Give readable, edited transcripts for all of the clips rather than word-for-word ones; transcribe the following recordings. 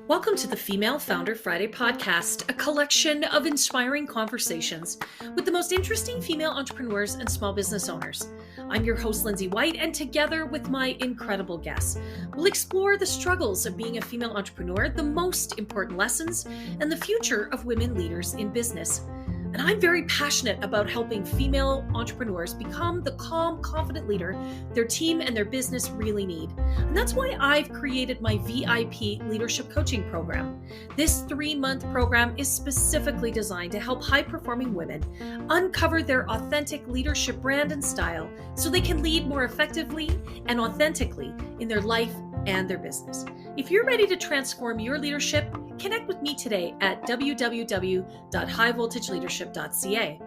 Welcome to the Female Founder Friday podcast, a collection of inspiring conversations with the most interesting female entrepreneurs and small business owners. I'm your host, Lindsay White, and together with my incredible guests, we'll explore the struggles of being a female entrepreneur, the most important lessons, and the future of women leaders in business. And I'm very passionate about helping female entrepreneurs become the calm, confident leader their team and their business really need. And that's why I've created my VIP leadership coaching program. This 3-month program is specifically designed to help high-performing women uncover their authentic leadership brand and style so they can lead more effectively and authentically in their life and their business. If you're ready to transform your leadership, connect with me today at www.highvoltageleadership.ca.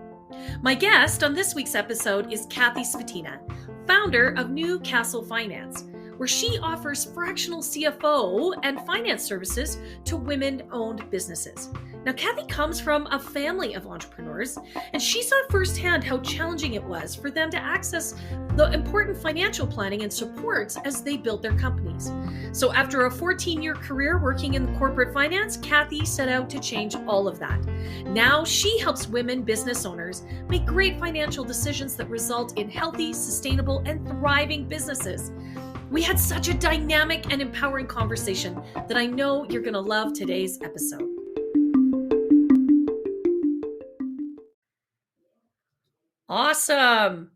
My guest on this week's episode is Kathy Svetina, founder of NewCastle Finance, where she offers fractional CFO and finance services to women-owned businesses. Now, Kathy comes from a family of entrepreneurs, and she saw firsthand how challenging it was for them to access the important financial planning and supports as they built their companies. So after a 14-year career working in corporate finance, Kathy set out to change all of that. Now she helps women business owners make great financial decisions that result in healthy, sustainable, and thriving businesses. We had such a dynamic and empowering conversation that I know you're going to love today's episode. Awesome.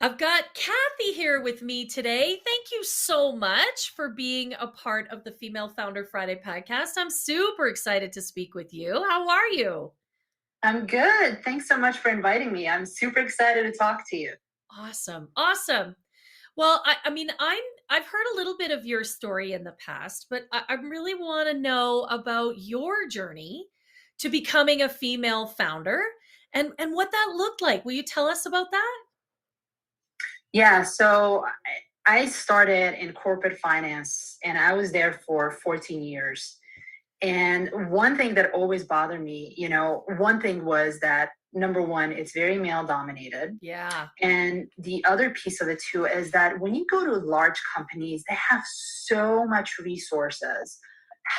I've got Kathy here with me today. Thank you so much for being a part of the Female Founder Friday podcast. I'm super excited to speak with you. How are you? I'm good. Thanks so much for inviting me. I'm super excited to talk to you. Awesome. Well, I've heard a little bit of your story in the past, but I really want to know about your journey to becoming a female founder and what that looked like. Will you tell us about that? Yeah, so I started in corporate finance and I was there for 14 years. And one thing that always bothered me, one thing was that number one, it's very male dominated. Yeah. And the other piece of it too is that when you go to large companies, they have so much resources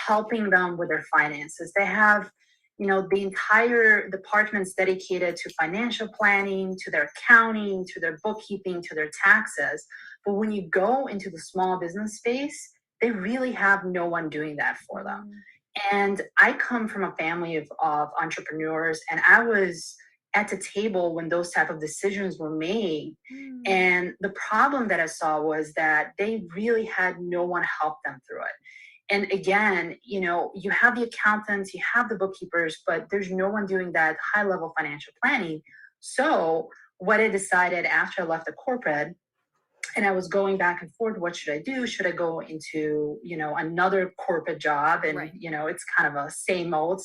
helping them with their finances. They have, the entire departments dedicated to financial planning, to their accounting, to their bookkeeping, to their taxes. But when you go into the small business space, they really have no one doing that for them. And I come from a family of entrepreneurs, and I was at the table when those type of decisions were made. And the problem that I saw was that they really had no one help them through it. And again, you have the accountants, you have the bookkeepers, but there's no one doing that high level financial planning. So what I decided after I left the corporate, and I was going back and forth, what should I do? Should I go into, another corporate job? And, Right. It's kind of a same old.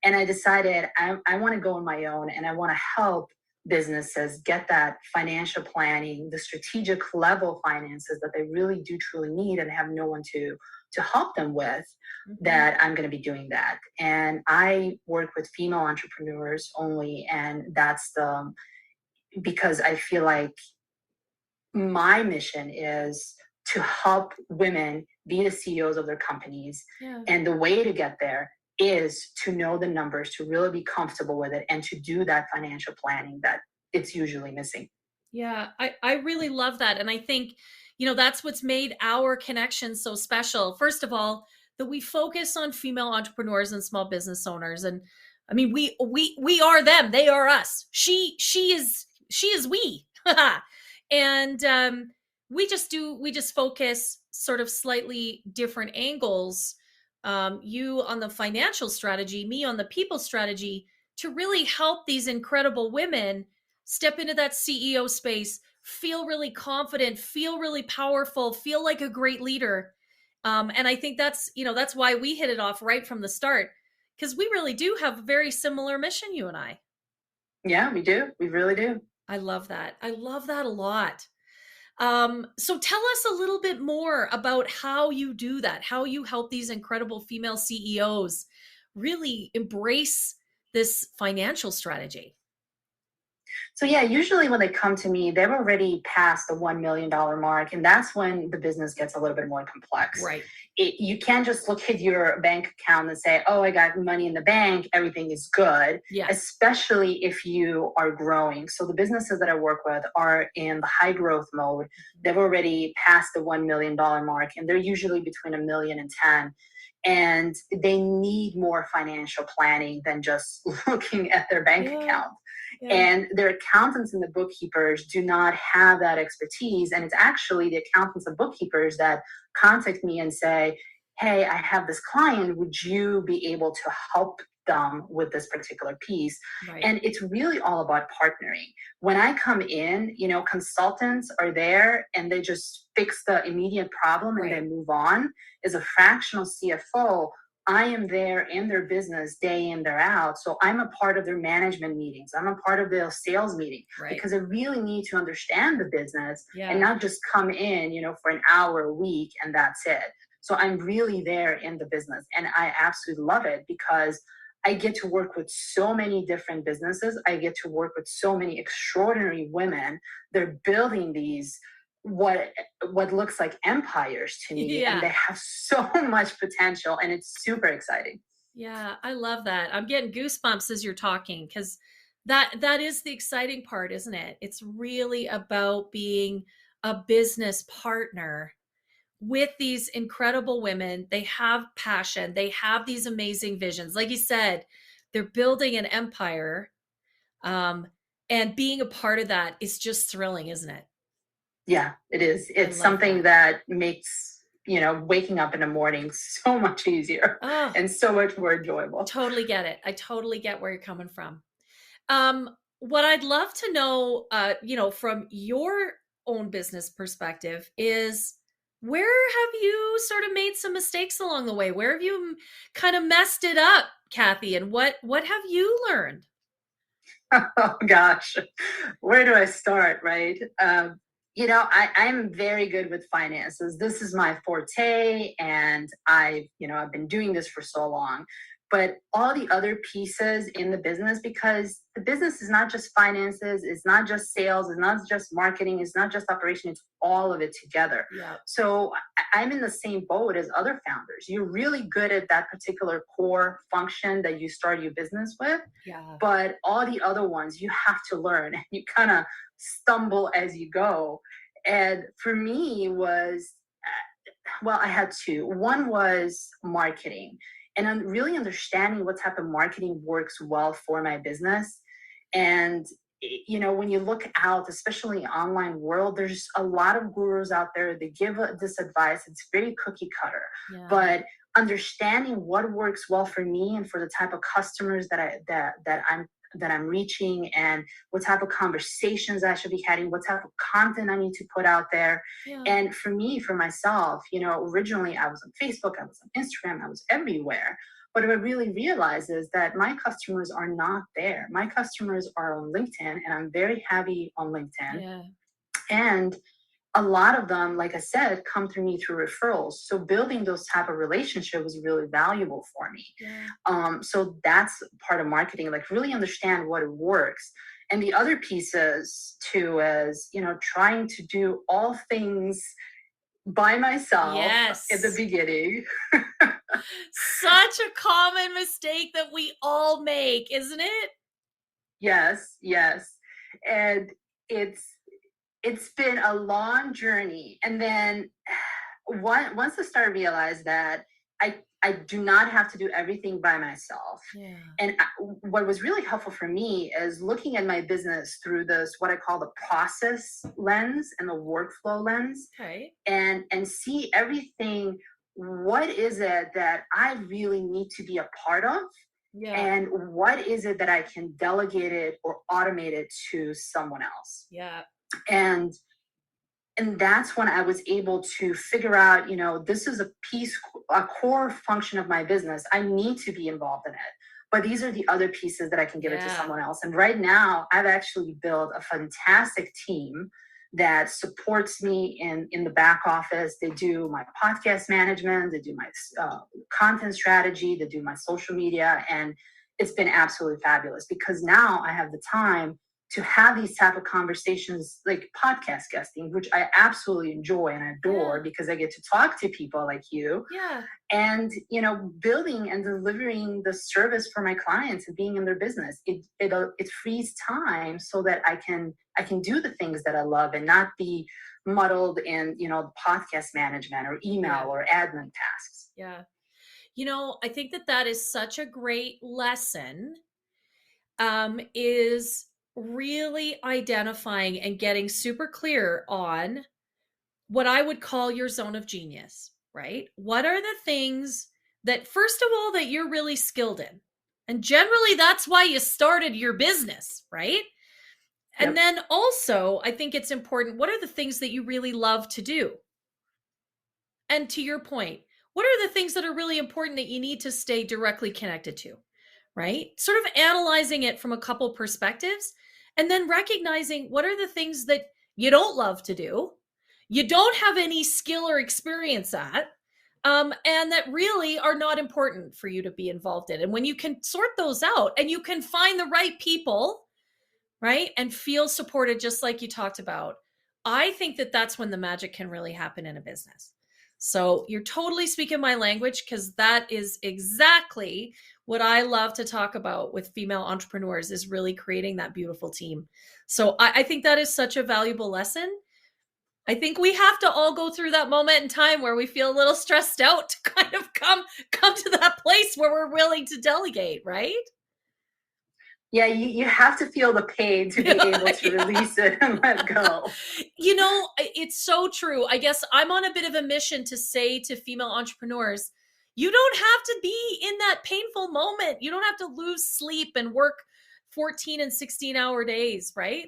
And I decided I want to go on my own, and I want to help businesses get that financial planning, the strategic level finances that they really do truly need and have no one to help them with, that I'm going to be doing that. And I work with female entrepreneurs only. And that's because I feel like my mission is to help women be the CEOs of their companies. Yeah. And the way to get there is to know the numbers, to really be comfortable with it, and to do that financial planning that it's usually missing. Yeah, I really love that. And I think, that's what's made our connection so special. First of all, that we focus on female entrepreneurs and small business owners. And I mean, we are them, they are us. She is we. And we just focus sort of slightly different angles. You on the financial strategy, me on the people strategy, to really help these incredible women step into that CEO space, feel really confident, feel really powerful, feel like a great leader. And I think that's why we hit it off right from the start, because we really do have a very similar mission, you and I. Yeah, we do. We really do. I love that. I love that a lot. So tell us a little bit more about how you do that, how you help these incredible female CEOs really embrace this financial strategy. So yeah, usually when they come to me, they've already passed the $1 million mark, and that's when the business gets a little bit more complex. Right. You can't just look at your bank account and say, oh, I got money in the bank, everything is good, Yeah. especially if you are growing. So the businesses that I work with are in the high growth mode. They've already passed the $1 million mark, and they're usually between 1 million and 10. And they need more financial planning than just looking at their bank account. Yeah. And their accountants and the bookkeepers do not have that expertise. And it's actually the accountants and bookkeepers that contact me and say, hey, I have this client. Would you be able to help them with this particular piece? Right. And it's really all about partnering. When I come in, consultants are there and they just fix the immediate problem and Right. they move on. As a fractional CFO, I am there in their business day in, day out. So I'm a part of their management meetings. I'm a part of their sales meeting, Right. because I really need to understand the business Yeah. and not just come in, for an hour a week and that's it. So I'm really there in the business, and I absolutely love it because I get to work with so many different businesses. I get to work with so many extraordinary women. They're building these what looks like empires to me, Yeah. and they have so much potential, and it's super exciting. Yeah, I love that. I'm getting goosebumps as you're talking, because that is the exciting part, isn't it? It's really about being a business partner with these incredible women. They have passion. They have these amazing visions. Like you said, they're building an empire. And being a part of that is just thrilling, isn't it? Yeah, it is. It's love something that makes, waking up in the morning so much easier Oh, and so much more enjoyable. totally get it. I totally get where you're coming from. What I'd love to know, from your own business perspective is, where have you sort of made some mistakes along the way? Where have you kind of messed it up, Kathy? And what have you learned? Oh gosh, where do I start, right? I'm very good with finances. This is my forte, and I've been doing this for so long. But all the other pieces in the business, because the business is not just finances, it's not just sales, it's not just marketing, it's not just operation, it's all of it together. Yeah. So I'm in the same boat as other founders. You're really good at that particular core function that you start your business with. Yeah. But all the other ones you have to learn, and you kind of stumble as you go. And for me was, I had two. One was marketing, and I'm really understanding what type of marketing works well for my business. And when you look out, especially in the online world, there's a lot of gurus out there. They give this advice. It's very cookie cutter. Yeah. But understanding what works well for me and for the type of customers that I'm reaching, and what type of conversations I should be having, what type of content I need to put out there. Yeah. And for me, for myself, originally I was on Facebook, I was on Instagram, I was everywhere. But what I really realized is that my customers are not there. My customers are on LinkedIn, and I'm very heavy on LinkedIn. Yeah. And a lot of them, like I said, come through me through referrals. So building those type of relationships was really valuable for me. Yeah. So that's part of marketing, like really understand what works. And the other pieces too is, trying to do all things by myself. Yes. At the beginning. Such a common mistake that we all make, isn't it? Yes. And it's been a long journey. And then once I started to realize that I do not have to do everything by myself. Yeah. And what was really helpful for me is looking at my business through this, what I call the process lens and the workflow lens. Okay. And see everything. What is it that I really need to be a part of? Yeah. And what is it that I can delegate it or automate it to someone else? Yeah. And that's when I was able to figure out, this is a core function of my business. I need to be involved in it. But these are the other pieces that I can give it to someone else. And right now, I've actually built a fantastic team that supports me in the back office. They do my podcast management, they do my content strategy, they do my social media. And it's been absolutely fabulous, because now I have the time to have these type of conversations like podcast guesting, which I absolutely enjoy and adore because I get to talk to people like you. Yeah. And building and delivering the service for my clients and being in their business, it frees time so that I can do the things that I love and not be muddled in podcast management or email or admin tasks. Yeah. I think that is such a great lesson, is really identifying and getting super clear on what I would call your zone of genius, right? What are the things that, first of all, that you're really skilled in? And generally, that's why you started your business, right? Yep. And then also, I think it's important, what are the things that you really love to do? And to your point, what are the things that are really important that you need to stay directly connected to, right? Sort of analyzing it from a couple perspectives, and then recognizing what are the things that you don't love to do, you don't have any skill or experience at, and that really are not important for you to be involved in. And when you can sort those out and you can find the right people, right, and feel supported just like you talked about, I think that that's when the magic can really happen in a business. So you're totally speaking my language, because that is exactly what I love to talk about with female entrepreneurs, is really creating that beautiful team. So I think that is such a valuable lesson. I think we have to all go through that moment in time where we feel a little stressed out to kind of come to that place where we're willing to delegate, right? Yeah, you have to feel the pain to be able to release it and let go. It's so true. I guess I'm on a bit of a mission to say to female entrepreneurs, you don't have to be in that painful moment. You don't have to lose sleep and work 14 and 16-hour days, right?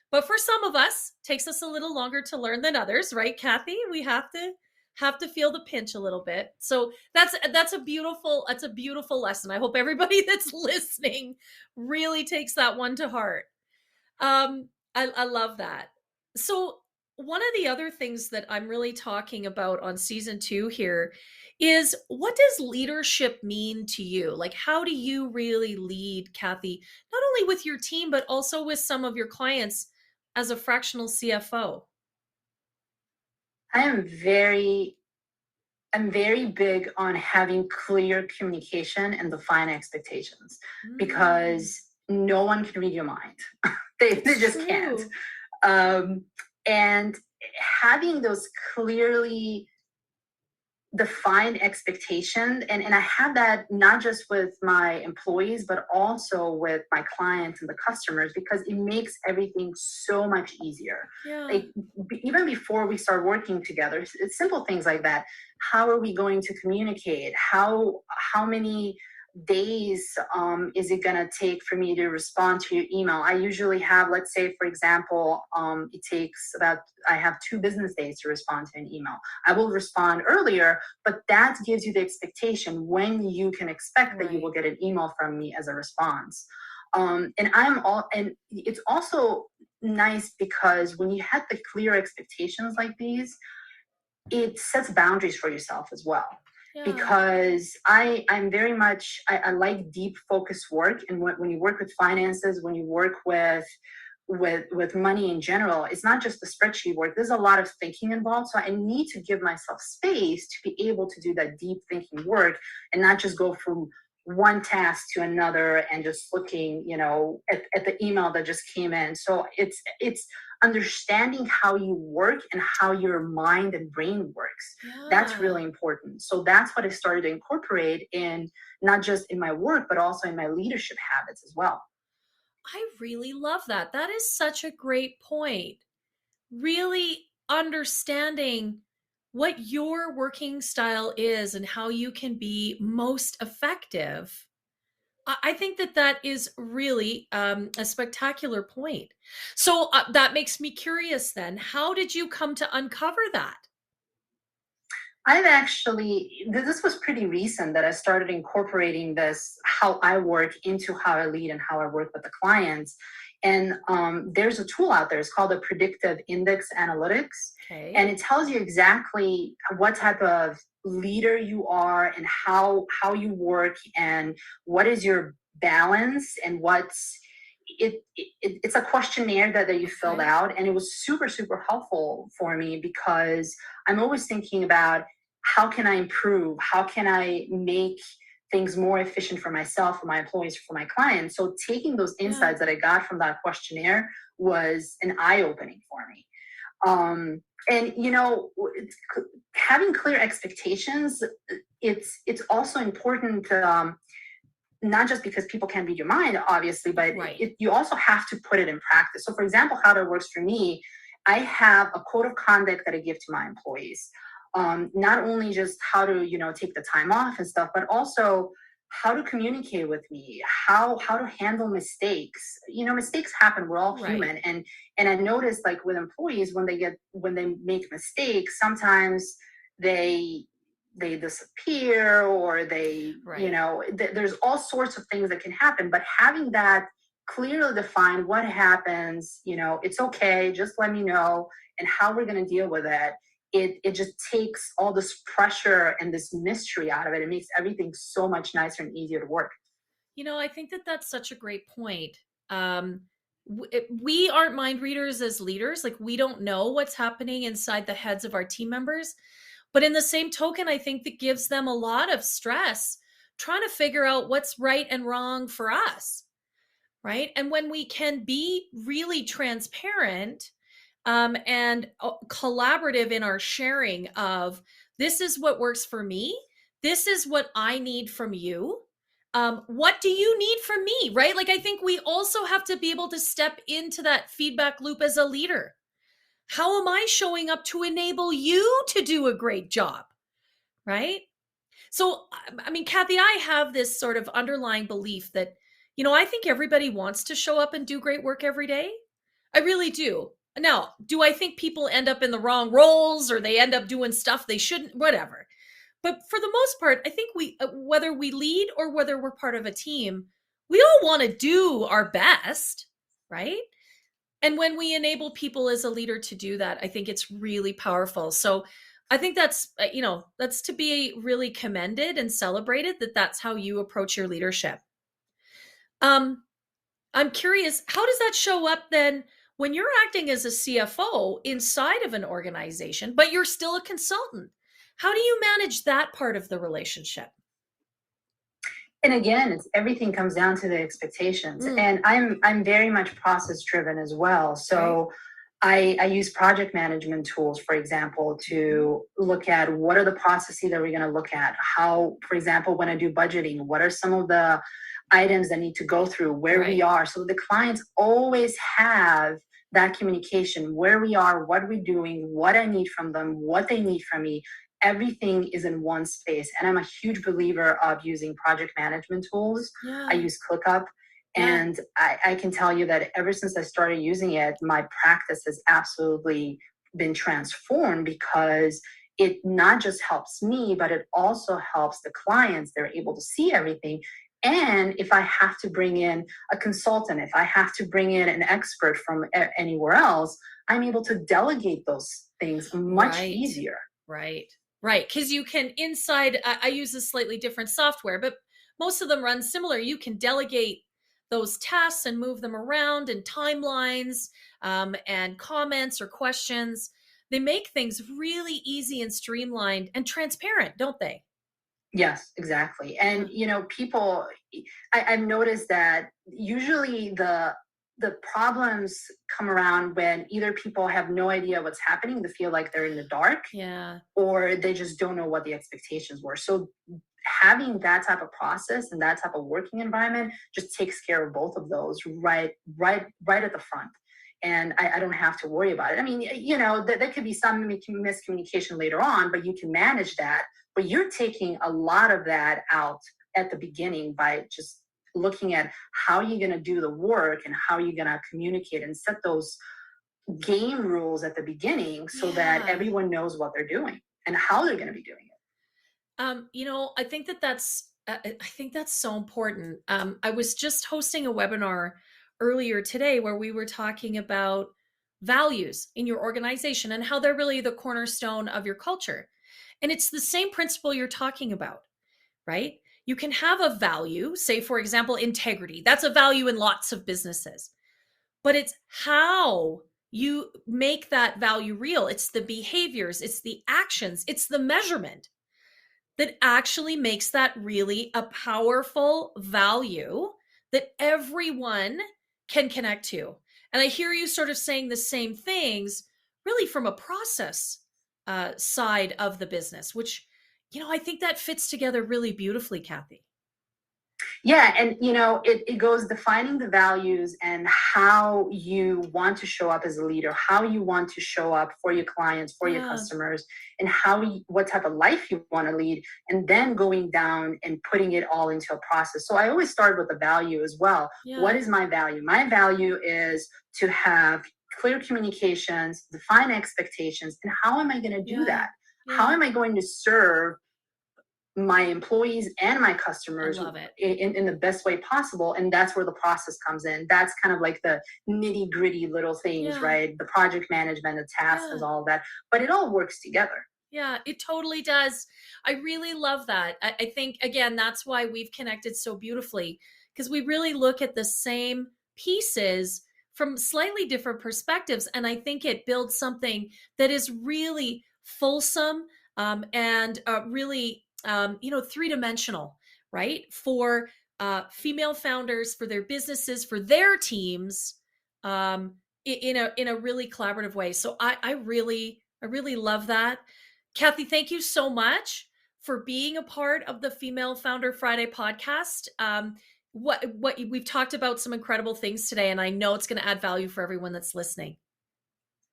But for some of us, it takes us a little longer to learn than others, right, Kathy? We have to feel the pinch a little bit. So that's a beautiful lesson. I hope everybody that's listening really takes that one to heart. I love that. So one of the other things that I'm really talking about on season 2 here is, what does leadership mean to you? Like, how do you really lead, Kathy, not only with your team, but also with some of your clients as a fractional CFO? I'm very big on having clear communication and defined expectations, because no one can read your mind. They just can't. And having those clearly defined expectations, and I have that not just with my employees, but also with my clients and the customers, because it makes everything so much easier. Like, even before we start working together, it's simple things like that. How are we going to communicate? How many days is it going to take for me to respond to your email? I usually have, let's say, for example, it takes I have 2 business days to respond to an email. I will respond earlier, but that gives you the expectation when you can expect that you will get an email from me as a response. And it's also nice because when you have the clear expectations like these, it sets boundaries for yourself as well. Because I'm very much, I like deep focused work. And when you work with finances, when you work with money in general, it's not just the spreadsheet work. There's a lot of thinking involved. So I need to give myself space to be able to do that deep thinking work and not just go from one task to another and just looking, at the email that just came in. So it's understanding how you work and how your mind and brain works. That's really important. So that's what I started to incorporate in, not just in my work, but also in my leadership habits as well. I really love that. That is such a great point. Really understanding what your working style is and how you can be most effective. I think that is really a spectacular point. So that makes me curious then. How did you come to uncover that? This was pretty recent that I started incorporating this, how I work, into how I lead and how I work with the clients. And there's a tool out there. It's called the Predictive Index Analytics. Okay. And it tells you exactly what type of leader you are and how you work and what is your balance and it's a questionnaire that you filled Okay. out, and it was super, super helpful for me because I'm always thinking about how can I improve? How can I make things more efficient for myself, for my employees, for my clients? So taking those Yeah. insights that I got from that questionnaire was an eye-opening for me. And having clear expectations, it's also important, not just because people can't read your mind, obviously, but Right. you also have to put it in practice. So, for example, how that works for me, I have a code of conduct that I give to my employees. Not only just how to, take the time off and stuff, but also how to communicate with me, how to handle mistakes. Mistakes happen. We're all Right. human, and I noticed, like, with employees, when they make mistakes, sometimes they they disappear, or Right. there's all sorts of things that can happen, but having that clearly defined, what happens, it's okay, just let me know, and how we're going to deal with it. It just takes all this pressure and this mystery out of it. It makes everything so much nicer and easier to work. I think that that's such a great point. We aren't mind readers as leaders. Like, we don't know what's happening inside the heads of our team members. But in the same token, I think that gives them a lot of stress trying to figure out what's right and wrong for us. Right. And when we can be really transparent, and collaborative in our sharing of, this is what works for me, this is what I need from you, what do you need from me, right? Like, I think we also have to be able to step into that feedback loop as a leader. How am I showing up to enable you to do a great job, right? So, I mean, Kathy, I have this sort of underlying belief that, I think everybody wants to show up and do great work every day. I really do. Now, do I think people end up in the wrong roles, or they end up doing stuff they shouldn't? Whatever. But for the most part, I think whether we lead or whether we're part of a team, we all want to do our best, right? And when we enable people as a leader to do that, I think it's really powerful. So I think that's to be really commended and celebrated, that that's how you approach your leadership. Um, I'm curious, how does that show up then when you're acting as a CFO inside of an organization, but you're still a consultant? How do you manage that part of the relationship? And again, everything comes down to the expectations, Mm, and I'm very much process driven as well. right. So I use project management tools, for example, Mhm. to look at what are the processes that we're going to look at. How, for example, when I do budgeting, what are some of the items that need to go through, where we Right. are, so the clients always have that communication, where we are, what we're doing, what I need from them, what they need from me. Everything is in one space, and I'm a huge believer of using project management tools. I Yeah. use ClickUp, Yeah. and I can tell you that ever since I started using it, my practice has absolutely been transformed, because it not just helps me, but it also helps the clients. They're able to see everything. And if I have to bring in a consultant, if I have to bring in an expert from anywhere else, I'm able to delegate those things much Right. easier. Right. Right. Because you can, inside, I use a slightly different software, but most of them run similar. You can delegate those tasks and move them around, and timelines, and comments or questions. They make things really easy and streamlined and transparent, don't they? Yes, exactly. Yeah. And people, I've noticed that usually the problems come around when either people have no idea what's happening, they feel like they're in the dark, Yeah. or they just don't know what the expectations were. So having that type of process and that type of working environment just takes care of both of those, right at the front. And I don't have to worry about it. I mean, there could be some miscommunication later on, but you can manage that. But you're taking a lot of that out at the beginning by just looking at how you're going to do the work and how you're going to communicate and set those game rules at the beginning, so that Yeah. everyone knows what they're doing and how they're going to be doing it. I think that's so important. I was just hosting a webinar earlier today where we were talking about values in your organization and how they're really the cornerstone of your culture. And it's the same principle you're talking about, right? You can have a value, say, for example, integrity. That's a value in lots of businesses, but it's how you make that value real. It's the behaviors, it's the actions, it's the measurement that actually makes that really a powerful value that everyone can connect to. And I hear you sort of saying the same things really from a process side of the business, which, I think that fits together really beautifully, Kathy. Yeah, and it goes defining the values and how you want to show up as a leader, how you want to show up for your clients, for your customers, and what type of life you want to lead, and then going down and putting it all into a process. So I always start with the value as well. Yeah. What is my value? My value is to have clear communications, define expectations, and how am I going to do that? How am I going to serve my employees and my customers in the best way possible? And that's where the process comes in. That's kind of like the nitty gritty little things, right? The project management, the tasks, and all that, but it all works together. Yeah, it totally does. I really love that. I think, again, that's why we've connected so beautifully, because we really look at the same pieces from slightly different perspectives. And I think it builds something that is really fulsome and really three-dimensional, right? For female founders, for their businesses, for their teams, in a really collaborative way. So I really love that. Kathy, thank you so much for being a part of the Female Founder Friday podcast. What we've talked about some incredible things today, and I know it's going to add value for everyone that's listening.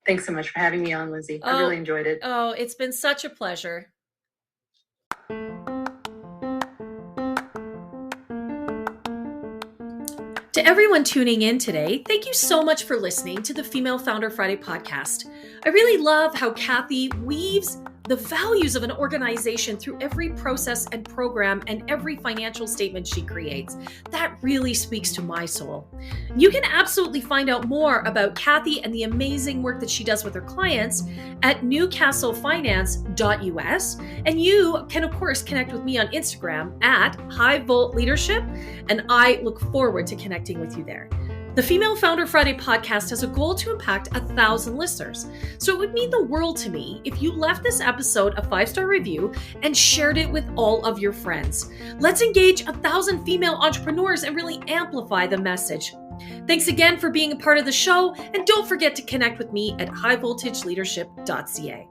Thanks so much for having me on, Lindsay. I really enjoyed it. Oh, it's been such a pleasure. To everyone tuning in today, thank you so much for listening to the Female Founder Friday podcast. I really love how Kathy weaves the values of an organization through every process and program and every financial statement she creates. That really speaks to my soul. You can absolutely find out more about Kathy and the amazing work that she does with her clients at NewCastleFinance.us. And you can, of course, connect with me on Instagram at High Volt Leadership, and I look forward to connecting with you there. The Female Founder Friday podcast has a goal to impact 1,000 listeners. So it would mean the world to me if you left this episode a 5-star review and shared it with all of your friends. Let's engage 1,000 female entrepreneurs and really amplify the message. Thanks again for being a part of the show, and don't forget to connect with me at highvoltageleadership.ca.